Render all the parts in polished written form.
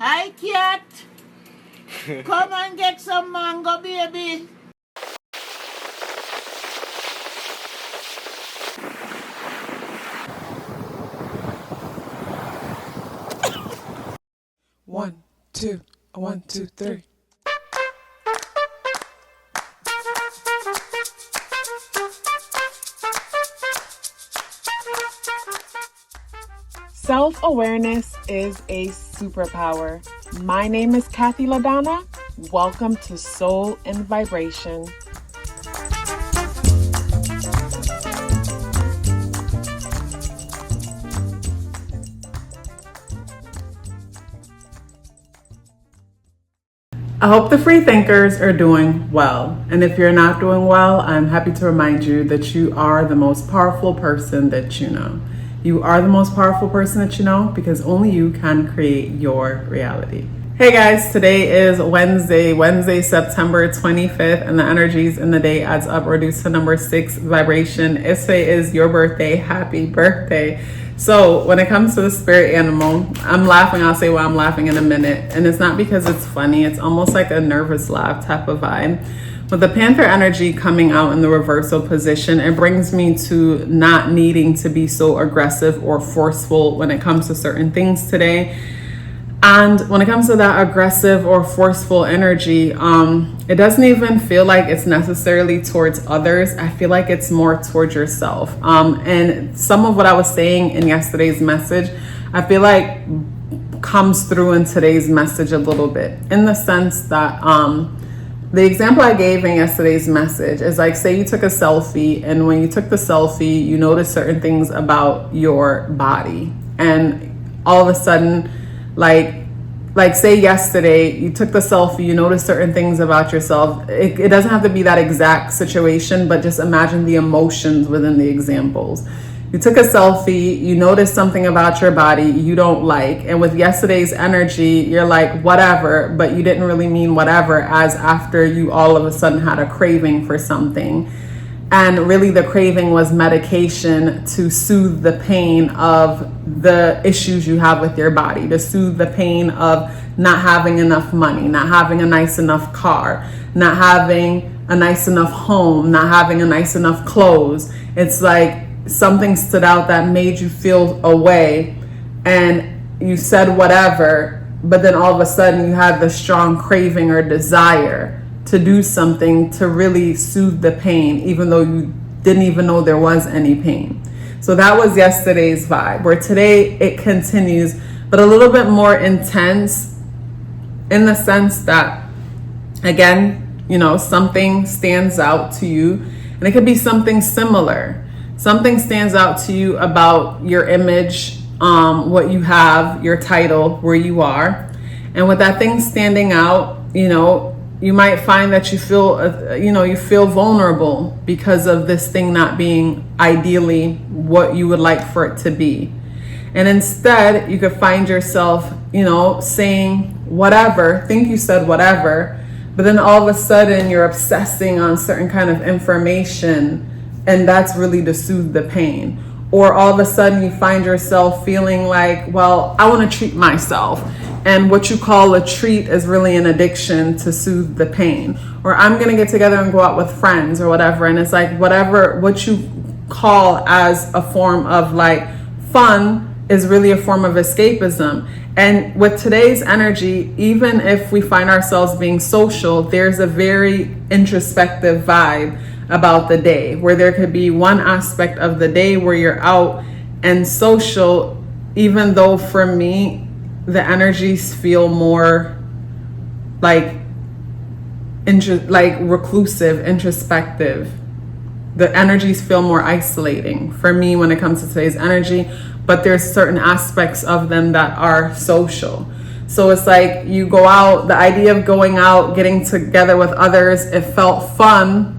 Hi, cat. Come and get some mango, baby. One, two, 1, 2, 3. Self-awareness is a superpower. My name is KathyLaDonna. Welcome to Soul and Vibration. I hope the free thinkers are doing well. And if you're not doing well, I'm happy to remind you that you are the most powerful person that you know. You are the most powerful person that you know because only you can create your reality. Hey guys, today is Wednesday, September 25th, and the energies in the day adds up reduced to number 6 vibration. If today is your birthday, happy birthday. So when it comes to the spirit animal, I'm laughing. I'll say why I'm laughing in a minute. And it's not because it's funny. It's almost like a nervous laugh type of vibe. With the Panther energy coming out in the reversal position, it brings me to not needing to be so aggressive or forceful when it comes to certain things today. And when it comes to that aggressive or forceful energy, it doesn't even feel like it's necessarily towards others. I feel like it's more towards yourself. And some of what I was saying in yesterday's message, I feel like comes through in today's message a little bit, in the sense that the example I gave in yesterday's message is like, say you took a selfie, and when you took the selfie, you notice certain things about your body, and all of a sudden, like say yesterday you took the selfie, you notice certain things about yourself. It doesn't have to be that exact situation, but just imagine the emotions within the examples. You took a selfie, you noticed something about your body you don't like, and with yesterday's energy, you're like, whatever, but you didn't really mean whatever, as after you all of a sudden had a craving for something. And really the craving was medication to soothe the pain of the issues you have with your body, to soothe the pain of not having enough money, not having a nice enough car, not having a nice enough home, not having a nice enough clothes. It's like something stood out that made you feel a way, and you said whatever, but then all of a sudden you had the strong craving or desire to do something to really soothe the pain, even though you didn't even know there was any pain. So that was yesterday's vibe, where today it continues, but a little bit more intense, in the sense that, again, you know, something stands out to you, and it could be something similar. Something stands out to you about your image, what you have, your title, where you are. And with that thing standing out, you know, you might find that you feel vulnerable because of this thing not being ideally what you would like for it to be. And instead, you could find yourself, you know, saying whatever, think you said whatever, but then all of a sudden you're obsessing on certain kind of information, and that's really to soothe the pain. Or all of a sudden you find yourself feeling like, well, I want to treat myself. And what you call a treat is really an addiction to soothe the pain. Or I'm going to get together and go out with friends or whatever. And it's like whatever, what you call as a form of like fun is really a form of escapism. And with today's energy, even if we find ourselves being social, there's a very introspective vibe about the day, where there could be one aspect of the day where you're out and social, even though for me, the energies feel more like reclusive, introspective. The energies feel more isolating for me when it comes to today's energy, but there's certain aspects of them that are social. So it's like you go out, the idea of going out, getting together with others, it felt fun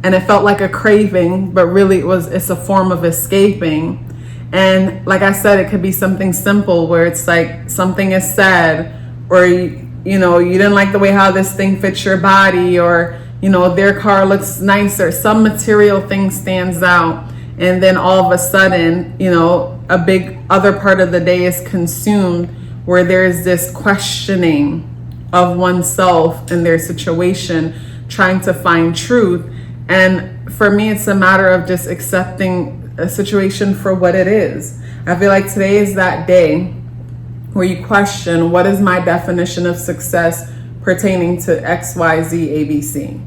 and it felt like a craving, but really it's a form of escaping. And like I said, it could be something simple where it's like something is said, or you know, you didn't like the way how this thing fits your body, or you know, their car looks nicer, some material thing stands out, and then all of a sudden, you know, a big other part of the day is consumed where there's this questioning of oneself and their situation, trying to find truth. And for me, it's a matter of just accepting a situation for what it is. I feel like today is that day where you question, what is my definition of success pertaining to X, Y, Z, ABC?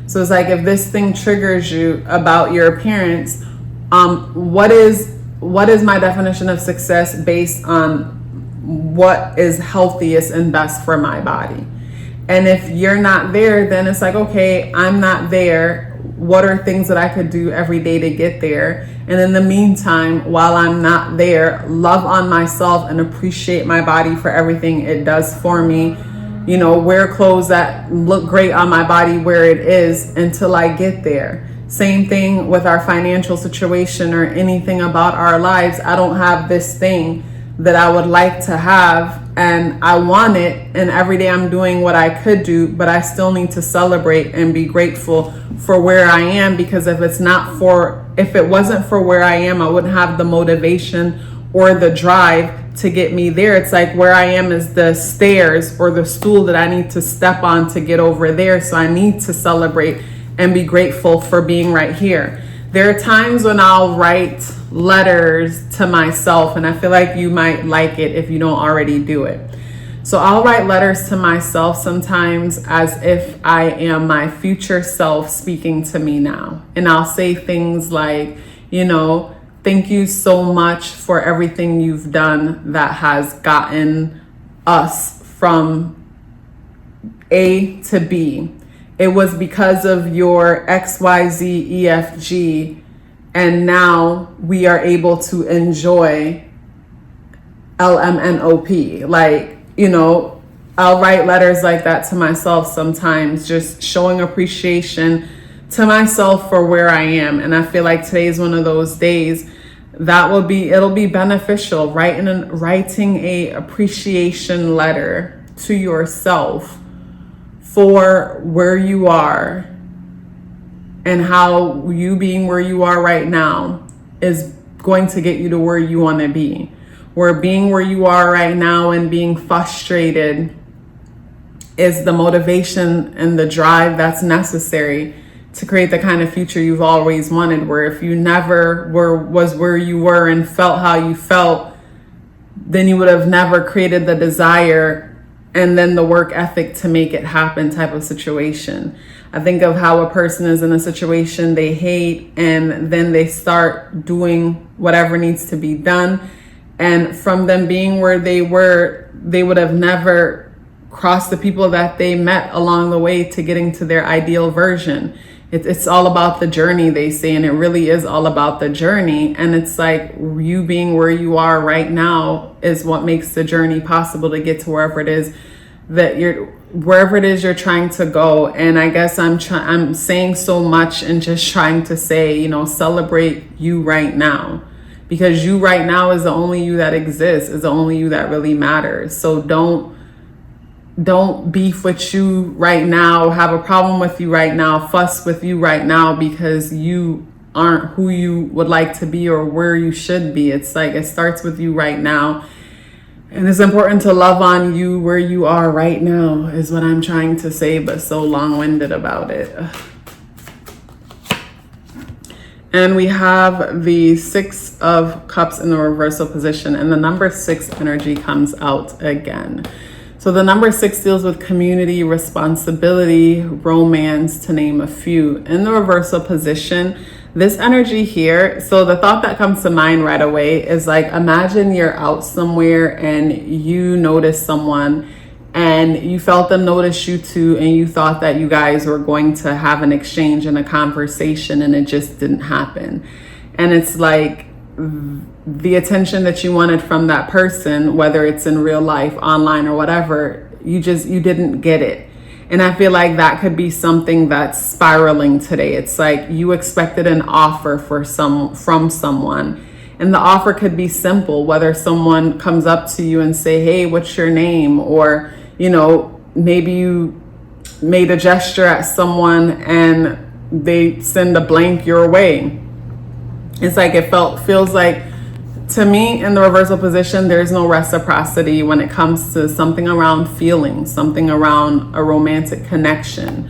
So it's like, if this thing triggers you about your appearance, what is my definition of success based on what is healthiest and best for my body? And if you're not there, then it's like, okay, I'm not there. What are things that I could do every day to get there? And in the meantime, while I'm not there, love on myself and appreciate my body for everything it does for me. You know, wear clothes that look great on my body where it is until I get there. Same thing with our financial situation or anything about our lives. I don't have this thing that I would like to have, and I want it, and every day I'm doing what I could do, but I still need to celebrate and be grateful for where I am, because if it wasn't for where I am, I wouldn't have the motivation or the drive to get me there. It's like where I am is the stairs or the stool that I need to step on to get over there. So I need to celebrate and be grateful for being right here. There are times when I'll write letters to myself, and I feel like you might like it if you don't already do it. So I'll write letters to myself sometimes as if I am my future self speaking to me now. And I'll say things like, you know, thank you so much for everything you've done that has gotten us from A to B. It was because of your XYZEFG, and now we are able to enjoy LMNOP. Like, you know, I'll write letters like that to myself sometimes, just showing appreciation to myself for where I am. And I feel like today is one of those days that it'll be beneficial, writing a appreciation letter to yourself for where you are and how you being where you are right now is going to get you to where you want to be. Where being where you are right now and being frustrated is the motivation and the drive that's necessary to create the kind of future you've always wanted. Where if you never was where you were and felt how you felt, then you would have never created the desire and then the work ethic to make it happen type of situation. I think of how a person is in a situation they hate, and then they start doing whatever needs to be done. And from them being where they were, they would have never crossed the people that they met along the way to getting to their ideal version. It's all about the journey, they say, and it really is all about the journey. And it's like you being where you are right now is what makes the journey possible to get to wherever it is you're trying to go. And I guess I'm saying so much and just trying to say, you know, celebrate you right now, because you right now is the only you that exists, is the only you that really matters. So don't beef with you right now, have a problem with you right now, fuss with you right now because you aren't who you would like to be or where you should be. It's like it starts with you right now. And it's important to love on you where you are right now is what I'm trying to say, but so long-winded about it. And we have the 6 of Cups in the reversal position, and the number 6 energy comes out again. So the number 6 deals with community, responsibility, romance, to name a few. In the reversal position, this energy here, so the thought that comes to mind right away is like, imagine you're out somewhere and you notice someone and you felt them notice you too, and you thought that you guys were going to have an exchange and a conversation, and it just didn't happen. And it's like the attention that you wanted from that person, whether it's in real life, online, or whatever, you didn't get it. And I feel like that could be something that's spiraling today. It's like you expected an offer from someone, and the offer could be simple, whether someone comes up to you and say, hey, what's your name? Or, you know, maybe you made a gesture at someone and they send a blank your way. It's like feels like to me, in the reversal position, there's no reciprocity when it comes to something around feelings, something around a romantic connection,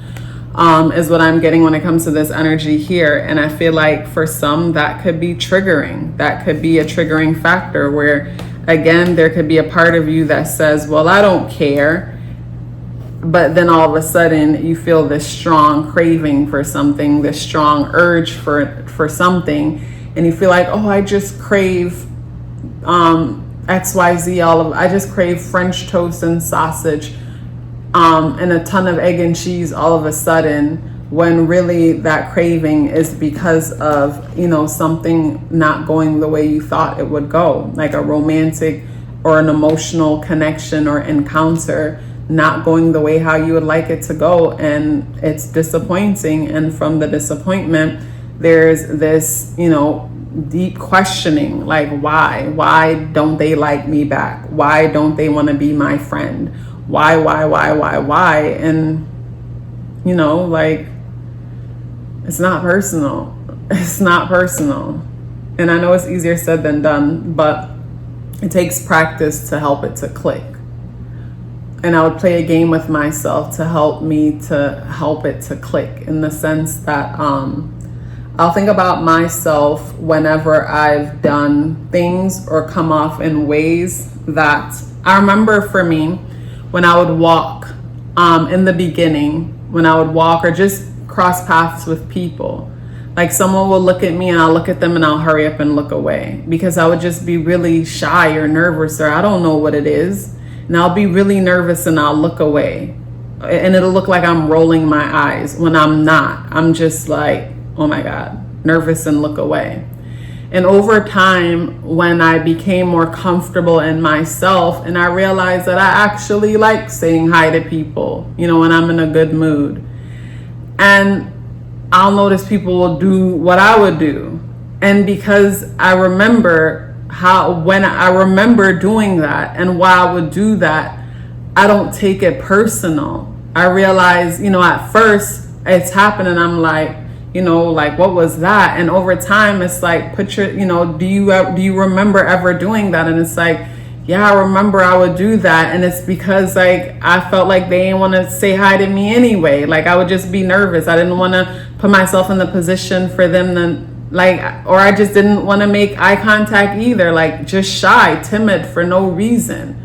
is what I'm getting when it comes to this energy here. And I feel like for some that could be triggering. That could be a triggering factor where, again, there could be a part of you that says, well, I don't care. But then all of a sudden you feel this strong craving for something, this strong urge for something. And you feel like, oh, I just crave XYZ, I just crave French toast and sausage and a ton of egg and cheese all of a sudden, when really that craving is because of, you know, something not going the way you thought it would go, like a romantic or an emotional connection or encounter not going the way how you would like it to go, and it's disappointing. And from the disappointment, there's this, you know, deep questioning, like why don't they like me back? Why don't they want to be my friend? Why? And, you know, like, it's not personal. It's not personal. And I know it's easier said than done, but it takes practice to help it to click. And I would play a game with myself to help it to click, in the sense that I'll think about myself whenever I've done things or come off in ways that I remember. For me, when I would walk in the beginning, when I would walk or just cross paths with people, like someone will look at me and I'll look at them and I'll hurry up and look away, because I would just be really shy or nervous, or I don't know what it is. And I'll be really nervous and I'll look away, and it'll look like I'm rolling my eyes when I'm not. I'm just like, oh my God, nervous, and look away. And over time, when I became more comfortable in myself and I realized that I actually like saying hi to people, you know, when I'm in a good mood, and I'll notice people will do what I would do. And because I remember when I remember doing that and why I would do that, I don't take it personal. I realize, you know, at first it's happening, I'm like, you know, like, what was that? And over time, it's like, do you remember ever doing that? And it's like, yeah, I remember I would do that. And it's because, like, I felt like they didn't want to say hi to me anyway. Like, I would just be nervous. I didn't want to put myself in the position for them to, like, or I just didn't want to make eye contact either, like, just shy, timid for no reason,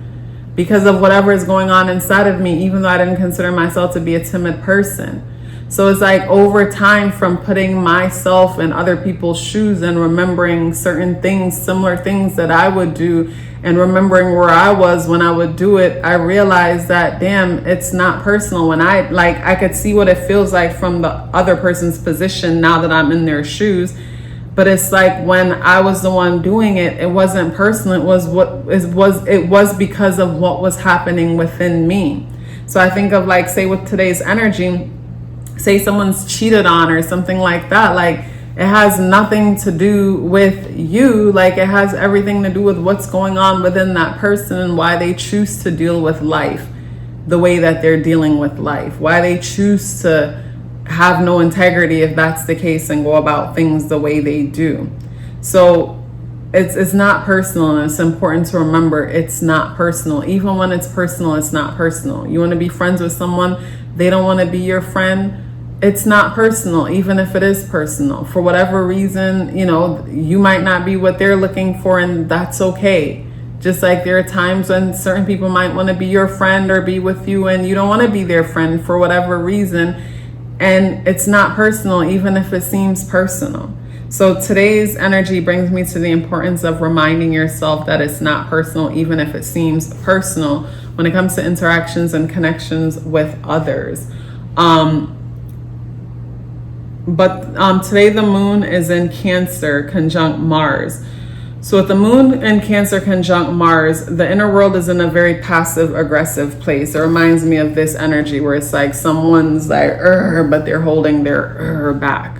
because of whatever is going on inside of me, even though I didn't consider myself to be a timid person. So it's like, over time, from putting myself in other people's shoes and remembering certain things, similar things that I would do, and remembering where I was when I would do it, I realized that, damn, it's not personal. When I could see what it feels like from the other person's position now that I'm in their shoes. But it's like, when I was the one doing it, it wasn't personal. It was because of what was happening within me. So I think of, like, say with today's energy, say someone's cheated on or something like that, like, it has nothing to do with you. Like, it has everything to do with what's going on within that person and why they choose to deal with life the way that they're dealing with life, why they choose to have no integrity, if that's the case, and go about things the way they do. So it's not personal, and it's important to remember it's not personal. Even when it's personal, it's not personal. You want to be friends with someone, they don't want to be your friend, it's not personal, even if it is personal. For whatever reason, you know, you might not be what they're looking for, and that's okay. Just like there are times when certain people might want to be your friend or be with you, and you don't want to be their friend for whatever reason. And it's not personal, even if it seems personal. So today's energy brings me to the importance of reminding yourself that it's not personal, even if it seems personal, when it comes to interactions and connections with others. But today the moon is in Cancer conjunct Mars. So with the moon in Cancer conjunct Mars, the inner world is in a very passive aggressive place. It reminds me of this energy where it's like someone's like, but they're holding their back.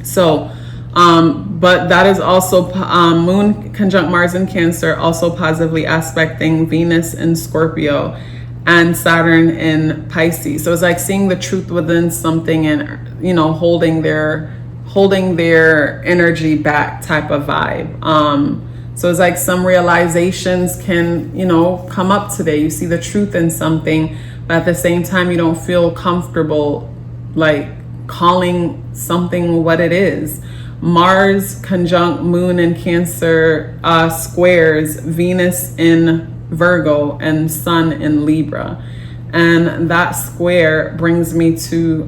So, but that is also moon conjunct Mars in Cancer, also positively aspecting Venus in Scorpio and Saturn in Pisces. So it's like seeing the truth within something and, you know, holding their energy back type of vibe. So it's like some realizations can, you know, come up today. You see the truth in something, but at the same time, you don't feel comfortable like calling something what it is. Mars conjunct Moon in Cancer squares Venus in Virgo and Sun in Libra. And that square brings me to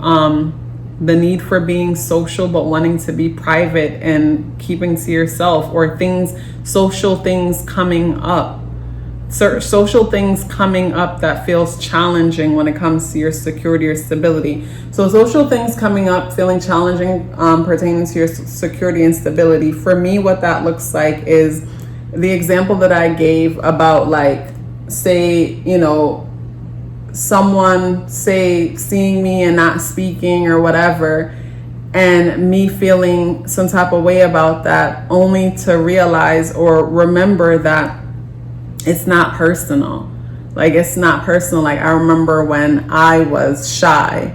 the need for being social but wanting to be private and keeping to yourself, or social things coming up that feels challenging when it comes to your security or stability. So social things coming up feeling challenging pertaining to your security and stability. For me, what that looks like is the example that I gave about, like, say, you know, someone seeing me and not speaking or whatever, and me feeling some type of way about that, only to realize or remember that it's not personal. Like, it's not personal. Like, I remember when I was shy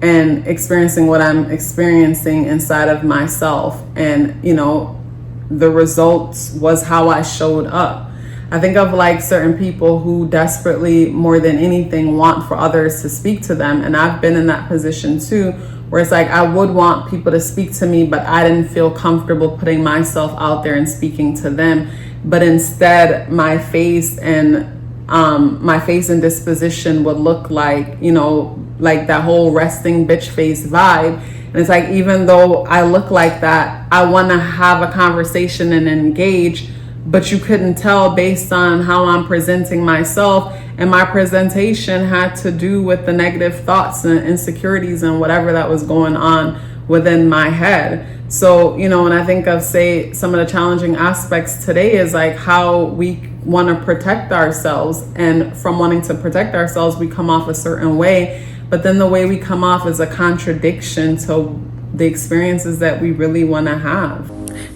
and experiencing what I'm experiencing inside of myself, and, you know, the results was how I showed up. I think of like certain people who desperately, more than anything, want for others to speak to them. And I've been in that position too, where it's like I would want people to speak to me, but I didn't feel comfortable putting myself out there and speaking to them. But instead, my face and disposition would look like, you know, like that whole resting bitch face vibe. And it's like, even though I look like that, I want to have a conversation and engage, but you couldn't tell based on how I'm presenting myself. And my presentation had to do with the negative thoughts and insecurities and whatever that was going on within my head. So, you know, when I think of, say, some of the challenging aspects today is like how we want to protect ourselves. And from wanting to protect ourselves, we come off a certain way. But then the way we come off is a contradiction to the experiences that we really want to have.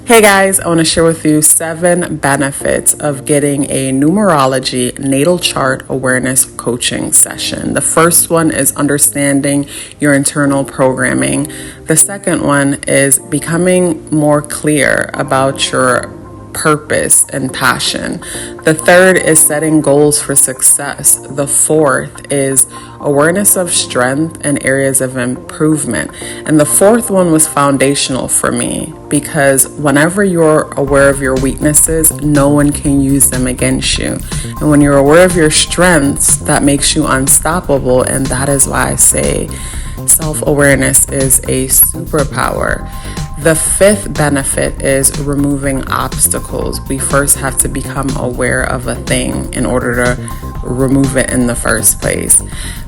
Hey guys, I want to share with you 7 benefits of getting a numerology natal chart awareness coaching session. The first one is understanding your internal programming. The second one is becoming more clear about your purpose and passion. The third is setting goals for success. The fourth is awareness of strength and areas of improvement. And the fourth one was foundational for me, because whenever you're aware of your weaknesses, no one can use them against you. And when you're aware of your strengths, that makes you unstoppable. And that is why I say self-awareness is a superpower. The fifth benefit is removing obstacles. We first have to become aware of a thing in order to remove it in the first place.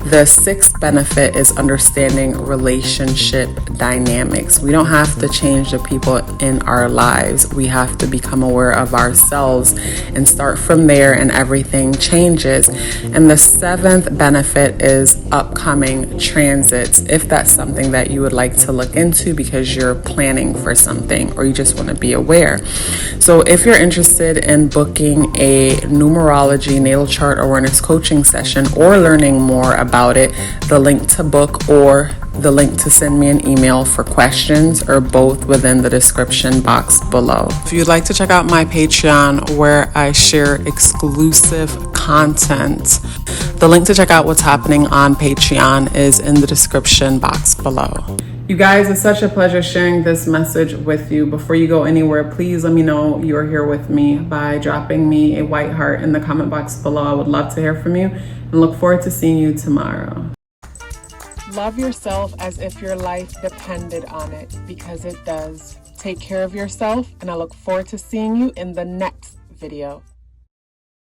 The sixth benefit is understanding relationship dynamics. We don't have to change the people in our lives. We have to become aware of ourselves and start from there, and everything changes. And the seventh benefit is upcoming transits, if that's something that you would like to look into because you're planning for something or you just want to be aware. So if you're interested in booking a numerology natal chart awareness coaching session or learning more about it, the link to book or the link to send me an email for questions are both within the description box below. If you'd like to check out my Patreon, where I share exclusive content, the link to check out what's happening on Patreon is in the description box below. You guys, it's such a pleasure sharing this message with you. Before you go anywhere, please let me know you're here with me by dropping me a white heart in the comment box below. I would love to hear from you and look forward to seeing you tomorrow. Love yourself as if your life depended on it, because it does. Take care of yourself, and I look forward to seeing you in the next video.